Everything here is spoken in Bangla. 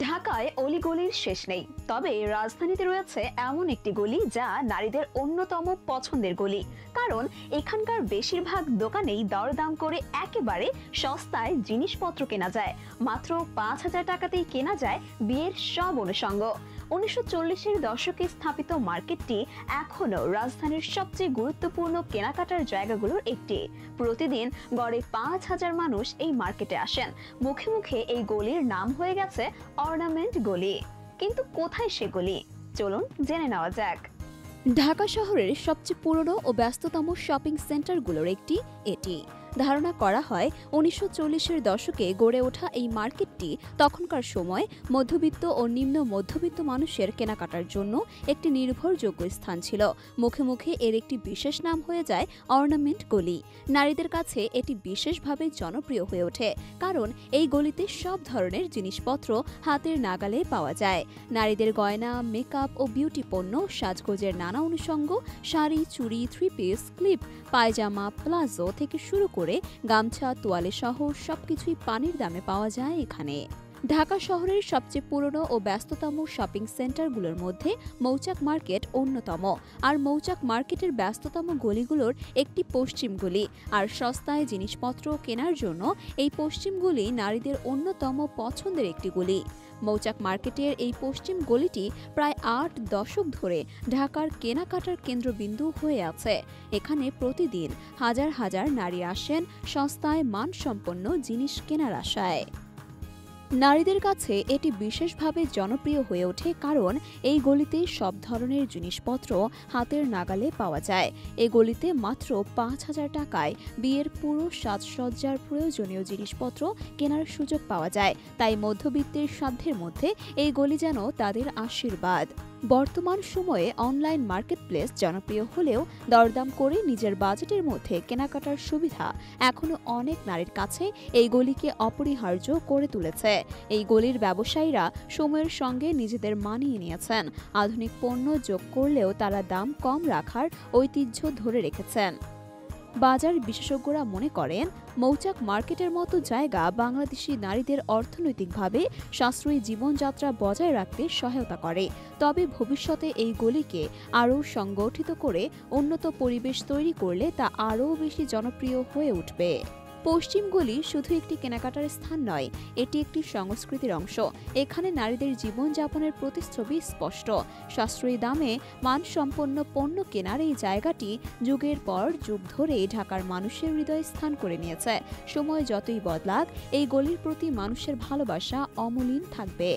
ঢাকায় অলিগলির শেষ নেই, তবে রাজধানীতে রয়েছে এমন একটি গলি যা নারীদের অন্যতম পছন্দের গলি। কারণ এখানকার বেশিরভাগ দোকানেই দরদাম করে একেবারে সস্তায় জিনিসপত্র কেনা যায়। মাত্র ৫,০০০ টাকাতেই কেনা যায় বিয়ের সব অনুষঙ্গ। ১৯৪০-এর দশকে স্থাপিত মার্কেটটি এখনও রাজধানীর সবচেয়ে গুরুত্বপূর্ণ কেনাকাটার জায়গাগুলোর একটি। প্রতিদিন গড়ে ৫,০০০ মানুষ এই মার্কেটে আসেন। মুখে মুখে এই গলির নাম হয়ে গেছে অর্নামেন্ট গলি। কিন্তু কোথায় সে গলি, চলুন জেনে নেওয়া যাক। ঢাকা শহরের সবচেয়ে পুরনো ও ব্যস্ততম শপিং সেন্টারগুলোর একটি এটি। ধারণা করা হয় ১৯৪০-এর দশকে গড়ে ওঠা এই মার্কেটটি তখনকার সময় মধ্যবিত্ত ও নিম্ন মধ্যবিত্ত মানুষের কেনাকাটার জন্য একটি নির্ভরযোগ্য স্থান ছিল। মুখে মুখে এর একটি বিশেষ নাম হয়ে যায় অর্নামেন্ট গলি। নারীদের কাছে এটি বিশেষভাবে জনপ্রিয় হয়ে ওঠে, কারণ এই গলিতে সব ধরনের জিনিসপত্র হাতের নাগালে পাওয়া যায়। নারীদের গয়না, মেকআপ ও বিউটি পণ্য, সাজগোজের নানা অনুষঙ্গ, শাড়ি, চুড়ি, থ্রি পিস, ক্লিপ, পায়জামা, প্লাজো থেকে শুরু করে গামছা, তোয়ালে সহ সবকিছুই পানির দামে পাওয়া যায় এখানে। ঢাকা শহরের সবচেয়ে পুরনো ও ব্যস্ততম শপিং সেন্টারগুলোর মধ্যে মৌচাক মার্কেট অন্যতম। আর মৌচাক মার্কেটের ব্যস্ততম গলিগুলোর একটি পশ্চিম গলি। আর সস্তায় জিনিসপত্র কেনার জন্য এই পশ্চিম গলি নারীদের অন্যতম পছন্দের একটি গলি। মৌচাক মার্কেটের এই পশ্চিম গলিটি প্রায় ৮ দশক ধরে ঢাকার কেনাকাটার কেন্দ্রবিন্দু হয়ে আছে। এখানে প্রতিদিন হাজার হাজার নারী আসেন সস্তায় মানসম্পন্ন জিনিস কেনার আশায়। নারীদের কাছে এটি বিশেষভাবে জনপ্রিয় হয়ে ওঠে, কারণ এই গলিতে সব ধরনের জিনিসপত্র হাতের নাগালে পাওয়া যায়। এই গলিতে মাত্র ৫,০০০ টাকায় বিয়ের পুরো সাজসজ্জার প্রয়োজনীয় জিনিসপত্র কেনার সুযোগ পাওয়া যায়। তাই মধ্যবিত্তের সাধ্যের মধ্যে এই গলি যেন তাদের আশীর্বাদ। বর্তমান সময়ে অনলাইন মার্কেটপ্লেস জনপ্রিয় হলেও দরদাম করে নিজের বাজেটের মধ্যে কেনাকাটার সুবিধা এখনও অনেক নারীর কাছে এই গলিকে অপরিহার্য করে তুলেছে। এই গলির ব্যবসায়ীরা সময়ের সঙ্গে নিজেদের মানিয়ে নিয়েছেন। আধুনিক পণ্য যোগ করলেও তারা দাম কম রাখার ঐতিহ্য ধরে রেখেছেন। বাজার বিশেষজ্ঞরা মনে করেন, মৌচাক মার্কেটের মতো জায়গা বাংলাদেশি নারীদের অর্থনৈতিকভাবে সাশ্রয়ী জীবনযাত্রা বজায় রাখতে সহায়তা করে। তবে ভবিষ্যতে এই গলিকে আরও সংগঠিত করে উন্নত পরিবেশ তৈরি করলে তা আরও বেশি জনপ্রিয় হয়ে উঠবে। পশ্চিম গলি শুধু একটি কেনাকাটার স্থান নয়, এটি একটি সংস্কৃতির অংশ। এখানে নারীদের জীবনযাপনের প্রতিচ্ছবি স্পষ্ট। সাশ্রয়ী দামে মানসম্পন্ন পণ্য কেনার এই জায়গাটি যুগের পর যুগ ধরে ঢাকার মানুষের হৃদয়ে স্থান করে নিয়েছে। সময় যতই বদলাক, এই গলির প্রতি মানুষের ভালোবাসা অমলিন থাকবে।